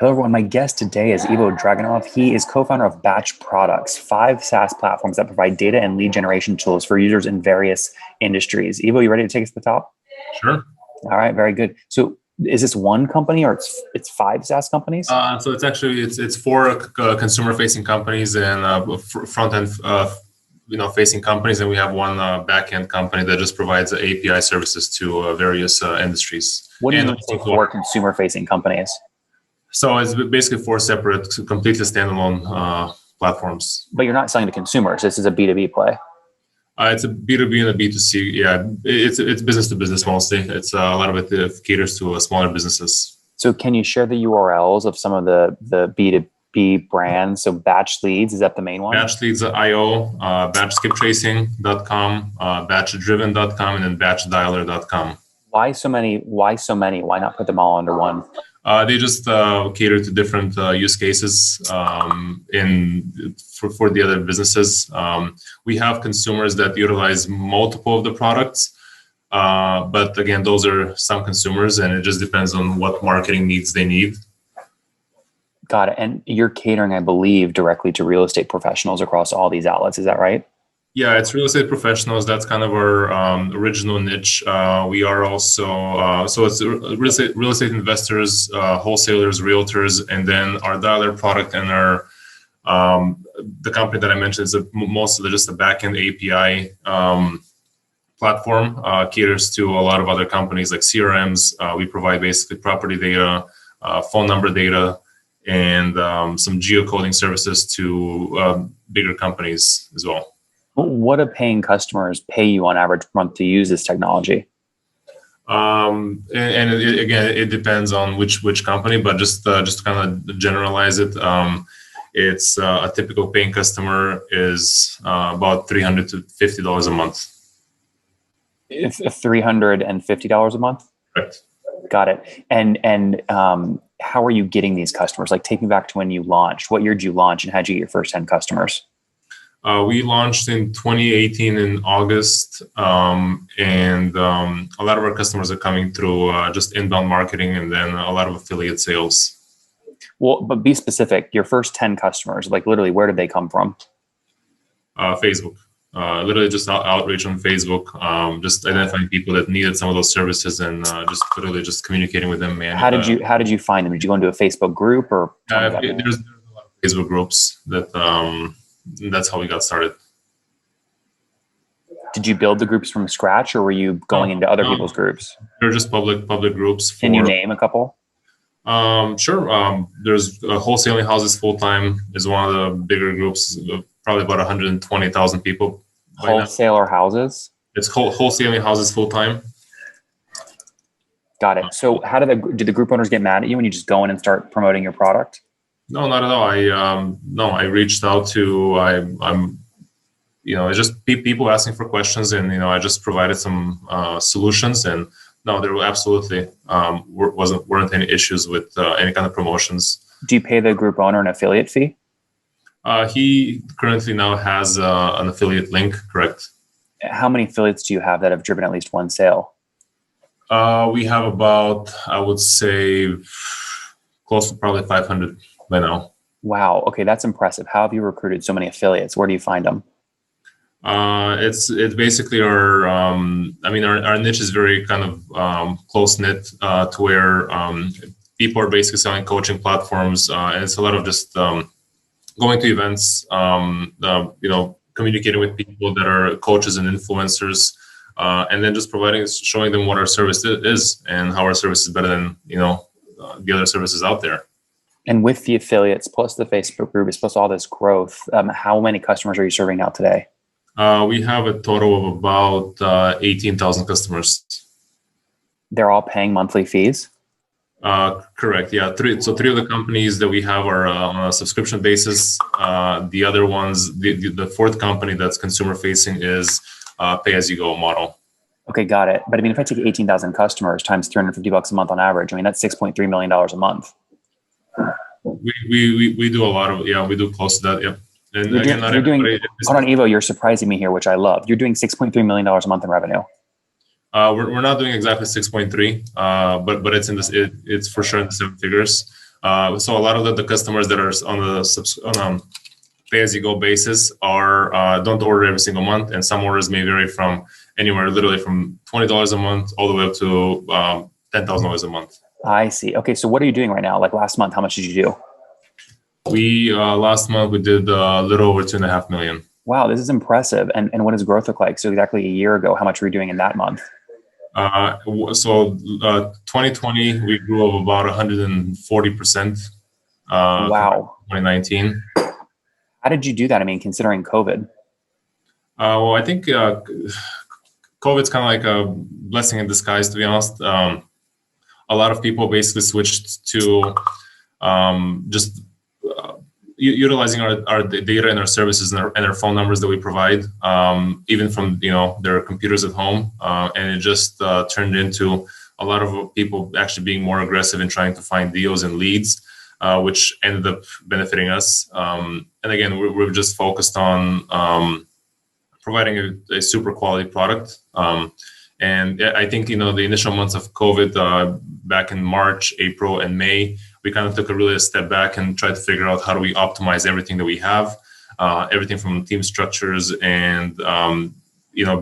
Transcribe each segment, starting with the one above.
Hello, everyone. My guest today is Ivo Dragunov. He is co-founder of Batch Products, 5 SaaS platforms that provide data and lead generation tools for users in various industries. Ivo, you ready to take us to the top? Sure. All right, very good. So is this one company or it's 5 SaaS companies? So it's 4 consumer-facing companies and front-end facing companies, and we have one back-end company that just provides API services to various industries. What do you mean 4 consumer-facing companies? So it's basically 4 separate, completely standalone platforms. But you're not selling to consumers. This is a B2B play. It's a B2B and a B2C. Yeah, it's business to business mostly. It's a lot of it caters to smaller businesses. So can you share the URLs of some of the B2B brands? So Batch Leads, is that the main one? Batch Leads.io, batchskiptracing.com, batchdriven.com, and then batchdialer.com. Why so many? Why not put them all under one? They just cater to different use cases for the other businesses. We have consumers that utilize multiple of the products, but again, those are some consumers, and it just depends on what marketing needs they need. Got it. And you're catering, I believe, directly to real estate professionals across all these outlets. Is that right? Yeah, it's real estate professionals. That's kind of our original niche. We are also, so it's real estate investors, wholesalers, realtors, and then our dialer product and our, the company that I mentioned is mostly just a backend API platform, caters to a lot of other companies like CRMs. We provide basically property data, phone number data, and some geocoding services to bigger companies as well. What do paying customers pay you on average per month to use this technology? Again, it depends on which company, but just to kind of generalize it, it's a typical paying customer is about $300 to $50 a month. $350 a month? Correct. Got it. And how are you getting these customers? Like, take me back to when you launched. What year did you launch, and how did you get your first 10 customers? We launched in 2018 in August, and a lot of our customers are coming through just inbound marketing and then a lot of affiliate sales. Well, but be specific. Your first 10 customers, like literally, where did they come from? Facebook. Literally just outreach on Facebook, just identifying people that needed some of those services and just literally just communicating with them. And, how did you find them? Did you go into a Facebook group or? There's a lot of Facebook groups that. That's how we got started. Did you build the groups from scratch, or were you going into other people's groups? They're just public groups. Can you name a couple? Sure. There's Wholesaling Houses Full Time is one of the bigger groups, probably about 120,000 people. Wholesaler Houses? It's Wholesaling Houses Full Time. Got it. So how did the group owners get mad at you when you just go in and start promoting your product? No, not at all. I reached out to, it's just people asking for questions, and, I just provided some solutions, and no, there were absolutely weren't any issues with any kind of promotions. Do you pay the group owner an affiliate fee? He currently now has an affiliate link, correct? How many affiliates do you have that have driven at least one sale? We have about, I would say, close to probably 500 by now. Wow. Okay, that's impressive. How have you recruited so many affiliates? Where do you find them? It's basically our niche is very kind of close knit to where people are basically selling coaching platforms, and it's a lot of just going to events, communicating with people that are coaches and influencers, and then just showing them what our service is and how our service is better than the other services out there. And with the affiliates plus the Facebook groups plus all this growth, how many customers are you serving now today? We have a total of about 18,000 customers. They're all paying monthly fees? Correct. Yeah. 3 of the companies that we have are on a subscription basis. The other ones, the 4th company that's consumer facing is pay-as-you-go model. Okay, got it. But I mean, if I take 18,000 customers times $350 a month on average, I mean, that's $6.3 million a month. We do a lot of, we do close to that. Yeah. And hold on, Ivo, you're surprising me here, which I love. You're doing $6.3 million a month in revenue. We're not doing exactly 6.3, but it's in this. It's for sure in the 7 figures. So a lot of the customers that are on a pay-as-you-go basis are don't order every single month, and some orders may vary from anywhere literally from $20 a month all the way up to $10,000 a month. I see. Okay, so what are you doing right now? Like last month, how much did you do? We last month we did a little over 2.5 million. Wow, this is impressive. And what does growth look like? So exactly a year ago, how much were you doing in that month? 2020 we grew of about 140%. Wow. 2019. How did you do that? I mean, considering COVID. Well, I think COVID's kind of like a blessing in disguise, to be honest. A lot of people basically switched to just utilizing our data and our services and our phone numbers that we provide, even from their computers at home, and it just turned into a lot of people actually being more aggressive in trying to find deals and leads, which ended up benefiting us. And again, we're just focused on providing a super quality product. And I think the initial months of COVID, back in March, April, and May, we kind of took a step back and tried to figure out how do we optimize everything that we have, everything from team structures and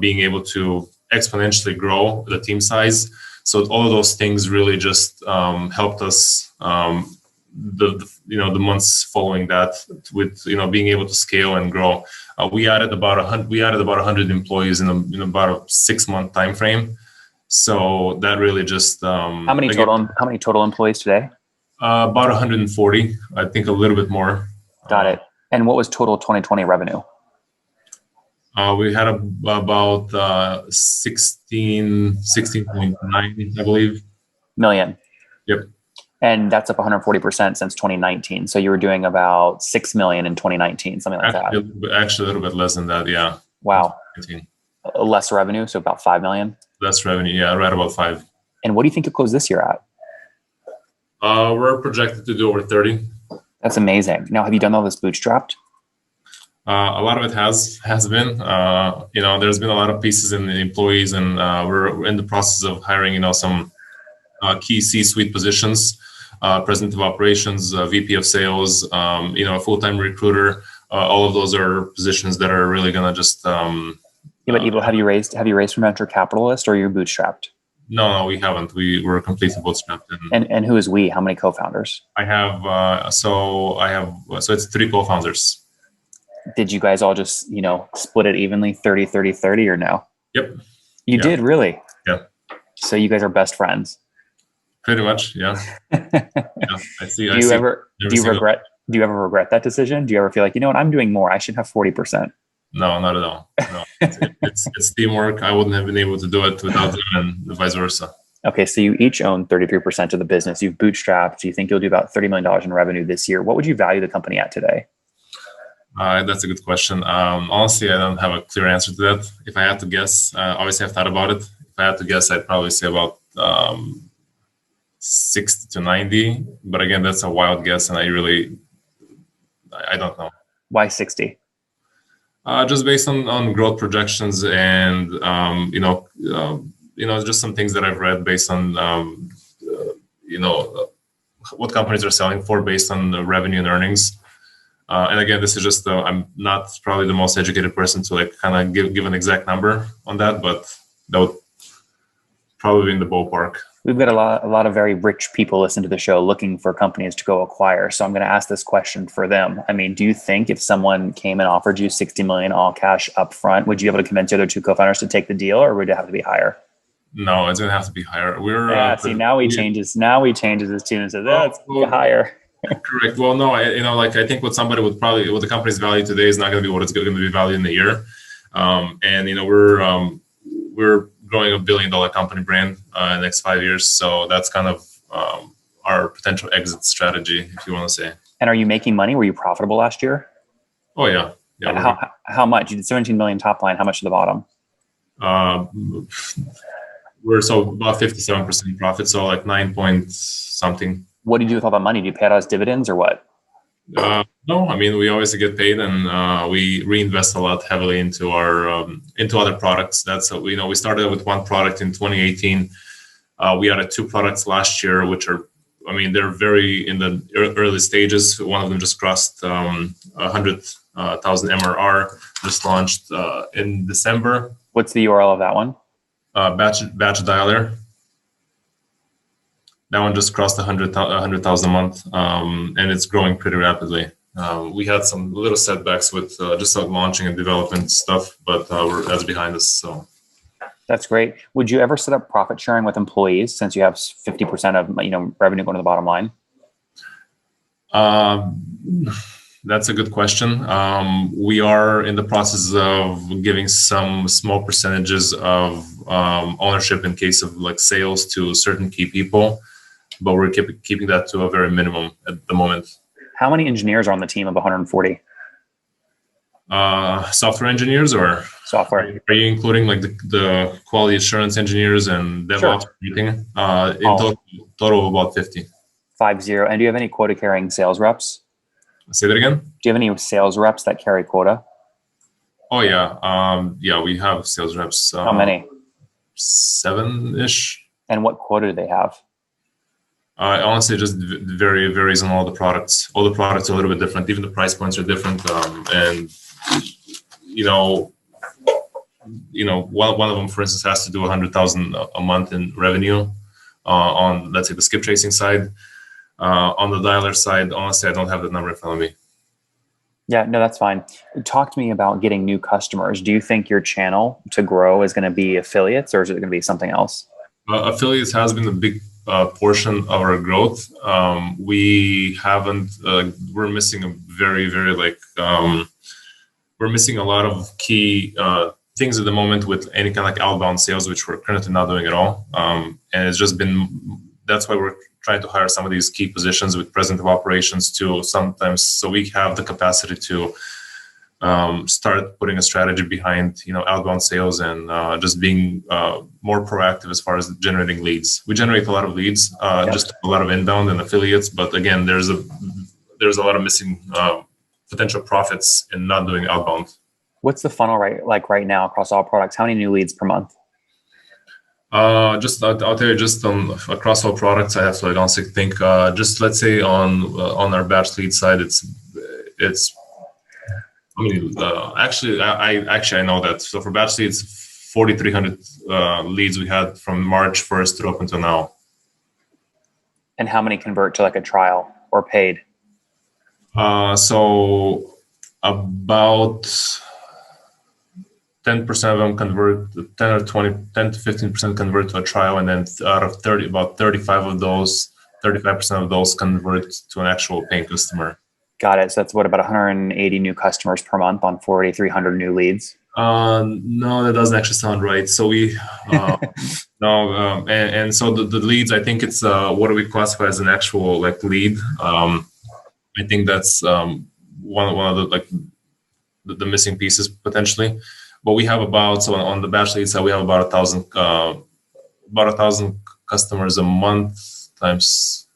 being able to exponentially grow the team size. So all of those things really just helped us the months following that with being able to scale and grow. We added about 100 employees in about a 6-month time frame. So that really just how many total employees today? About 140, I think a little bit more. Got it. And what was total 2020 revenue? We had about 16.9, I believe. Million. Yep. And that's up 140% since 2019. So you were doing about 6 million in 2019, something like that. Actually, a little bit less than that. Yeah. Wow. Less revenue, so about 5 million. Less revenue, yeah, right about 5. And what do you think you'll close this year at? We're projected to do over 30. That's amazing. Now, have you done all this bootstrapped? A lot of it has been. There's been a lot of pieces in the employees, and we're in the process of hiring, some key C-suite positions, president of operations, VP of sales, a full-time recruiter. All of those are positions that are really going to just. But Ivo, have you raised from venture capitalist, or are you bootstrapped? No, we haven't. We're completely bootstrapped. And who is we? How many co-founders? I have so it's 3 co-founders. Did you guys all just split it evenly, 30, 30, 30, or no? Yep. You did, really? Yeah. So you guys are best friends. Pretty much, yeah. I see. Do you ever regret that decision? Do you ever feel like, what, I'm doing more. I should have 40%. No, not at all. No, it's teamwork. I wouldn't have been able to do it without them, and vice versa. Okay, so you each own 33% of the business. You've bootstrapped. You think you'll do about $30 million in revenue this year. What would you value the company at today? That's a good question. Honestly, I don't have a clear answer to that. If I had to guess, obviously I've thought about it. If I had to guess, I'd probably say about 60 to 90. But again, that's a wild guess, and I don't know. Why 60? Just based on growth projections and just some things that I've read based on what companies are selling for based on the revenue and earnings. And again, this is just I'm not probably the most educated person to kind of give an exact number on that, but that would probably be in the ballpark. We've got a lot of very rich people listen to the show looking for companies to go acquire. So I'm going to ask this question for them. I mean, do you think if someone came and offered you 60 million all cash up front, would you be able to convince the other 2 co-founders to take the deal, or would it have to be higher? No, it's going to have to be higher. Now he changes his tune and says, that's higher. Correct. Well, no, I think what the company's value today is not going to be what it's going to be valued in a year. We're growing a $1 billion company brand in the next 5 years. So that's kind of our potential exit strategy, if you want to say. And are you making money? Were you profitable last year? Oh, yeah. How much? You did 17 million top line. How much to the bottom? We're about 57% profit. So like 9 point something. What do you do with all that money? Do you pay it out as dividends or what? No, I mean, we always get paid, and we reinvest a lot heavily into our into other products. That's we started with one product in 2018. We added 2 products last year, which are I mean, they're very in the early stages. One of them just crossed 100,000 MRR, just launched in December. What's the URL of that one? Batch Dialer. That one just crossed 100,000 a month, and it's growing pretty rapidly. We had some little setbacks with just like launching and development stuff, but that's behind us. So that's great. Would you ever set up profit sharing with employees since you have 50% of revenue going to the bottom line? That's a good question. We are in the process of giving some small percentages of ownership in case of like sales to certain key people, but we're keeping that to a very minimum at the moment. How many engineers are on the team of 140? Software engineers or software? Are you including like the quality assurance engineers and DevOps? Sure. Everything? Total of about 50. 50. And do you have any quota carrying sales reps? Say that again? Do you have any sales reps that carry quota? Oh yeah. Yeah, we have sales reps. How many? 7-ish. And what quota do they have? Honestly, just varies on all the products. All the products are a little bit different. Even the price points are different. And one of them, for instance, has to do 100,000 a month in revenue on, let's say, the skip tracing side. On the dialer side, honestly, I don't have the number in front of me. Yeah, no, that's fine. Talk to me about getting new customers. Do you think your channel to grow is going to be affiliates, or is it going to be something else? Affiliates has been a big portion of our growth. We haven't. We're missing a very, very we're missing a lot of key things at the moment with any kind of like outbound sales, which we're currently not doing at all. And it's just been. That's why we're trying to hire some of these key positions with president of operations to sometimes, so we have the capacity to start putting a strategy behind, outbound sales and just being more proactive as far as generating leads. We generate a lot of leads, just a lot of inbound and affiliates. But again, there's a lot of missing potential profits in not doing outbound. What's the funnel right now across all products? How many new leads per month? I'll tell you, just across all products, I have to honestly think. Just let's say on our batch lead side, it's. I mean, actually, I know that. So for batch leads, 4,300 leads we had from March 1st through up until now. And how many convert to like a trial or paid? So about 10% of them convert, 10 to 15% convert to a trial, and then out of 30, about 35% of those convert to an actual paying customer. Got it. So that's what, about 180 new customers per month on 4,300 new leads? No, that doesn't actually sound right. So we no, and so the leads, I think it's what do we classify as an actual like lead? I think that's one of the like the missing pieces potentially. But we have on the batch lead side, we have about 1,000 customers a month times.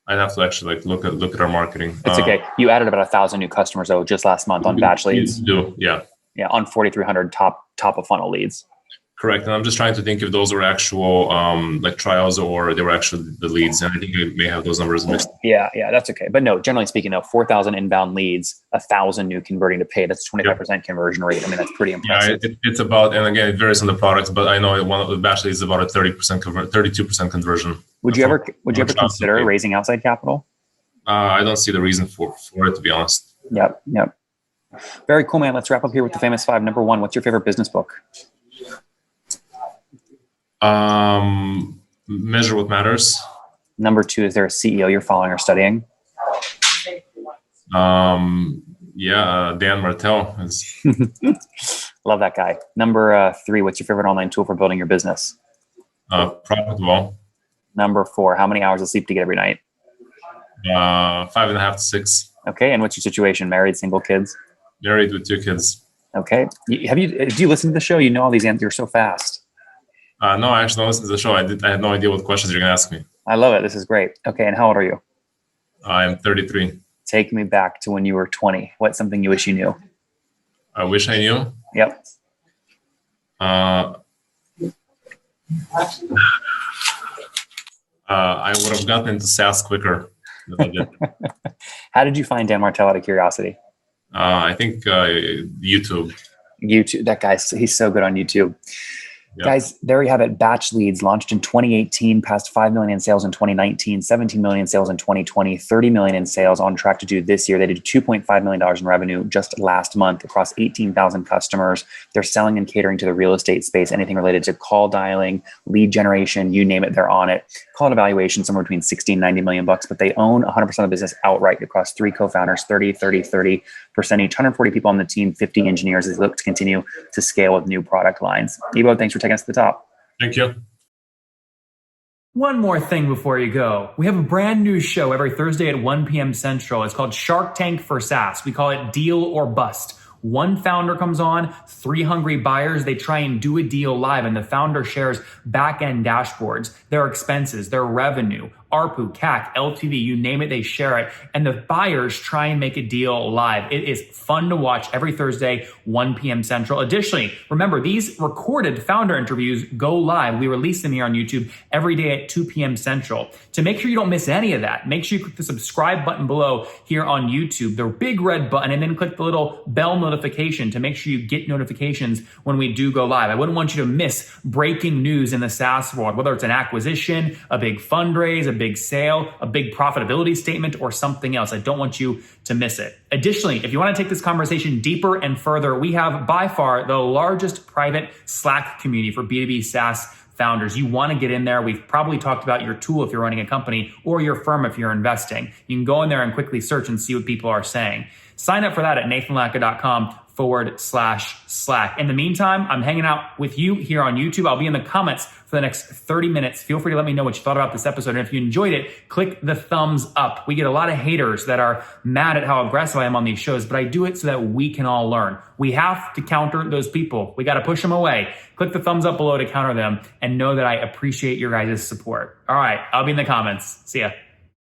I'd have to actually like look at our marketing. It's okay. You added about 1,000 new customers though just last month on batch leads. Yeah, on 4,300 top of funnel leads. Correct. And I'm just trying to think if those were actual like trials or they were actually the leads. And I think I may have those numbers mixed. Yeah, that's okay. But no, generally speaking, 4,000 inbound leads, 1,000 new converting to pay. That's 25% conversion rate. I mean, that's pretty impressive. Yeah, it's about, and again, it varies on the products, but I know one of the batch leads is about a 32% conversion. Would you ever consider raising outside capital? I don't see the reason for it, to be honest. Yep. Very cool, man. Let's wrap up here with the famous 5. Number 1, what's your favorite business book? Measure What Matters. Number 2, is there a CEO you're following or studying? Dan Martell. Love that guy. Number 3, what's your favorite online tool for building your business? Profitable. Number 4, how many hours of sleep do you get every night? 5.5 to 6. Okay, and what's your situation? Married, single, kids? Married with 2 kids. Okay. Do you listen to the show? You know all these answers. You're so fast. No, I actually don't listen to the show. I had no idea what questions you're going to ask me. I love it. This is great. Okay, and how old are you? I'm 33. Take me back to when you were 20. What's something you wish you knew? I wish I knew? Yep. I would have gotten into SaaS quicker than I did. How did you find Dan Martell out of curiosity? I think YouTube. YouTube. That guy's, he's so good on YouTube. Yep. Guys, there you have it. Batch Leads launched in 2018, passed 5 million in sales in 2019, 17 million in sales in 2020, 30 million in sales on track to do this year. They did $2.5 million in revenue just last month across 18,000 customers. They're selling and catering to the real estate space, anything related to call dialing, lead generation, you name it, they're on it. Call it evaluation somewhere between 60 and 90 million bucks, but they own 100% of the business outright across 3 co-founders, 30% each, 140 people on the team, 50 engineers as they look to continue to scale with new product lines. Ivo, thanks for taking us to the top. Thank you. One more thing before you go. We have a brand new show every Thursday at 1 p.m. Central. It's called Shark Tank for SaaS. We call it Deal or Bust. One founder comes on, 3 hungry buyers, they try and do a deal live, and the founder shares back-end dashboards, their expenses, their revenue, ARPU, CAC, LTV, you name it, they share it. And the buyers try and make a deal live. It is fun to watch every Thursday, 1 p.m. Central. Additionally, remember, these recorded founder interviews go live. We release them here on YouTube every day at 2 p.m. Central. To make sure you don't miss any of that, make sure you click the subscribe button below here on YouTube, the big red button, and then click the little bell notification to make sure you get notifications when we do go live. I wouldn't want you to miss breaking news in the SaaS world, whether it's an acquisition, a big fundraise, a big sale, a big profitability statement, or something else. I don't want you to miss it. Additionally, if you want to take this conversation deeper and further, we have by far the largest private Slack community for B2B SaaS founders. You want to get in there. We've probably talked about your tool if you're running a company or your firm if you're investing. You can go in there and quickly search and see what people are saying. Sign up for that at nathanlatka.com/Slack. In the meantime, I'm hanging out with you here on YouTube. I'll be in the comments for the next 30 minutes. Feel free to let me know what you thought about this episode. And if you enjoyed it, click the thumbs up. We get a lot of haters that are mad at how aggressive I am on these shows, but I do it so that we can all learn. We have to counter those people. We got to push them away. Click the thumbs up below to counter them and know that I appreciate your guys' support. All right, I'll be in the comments. See ya.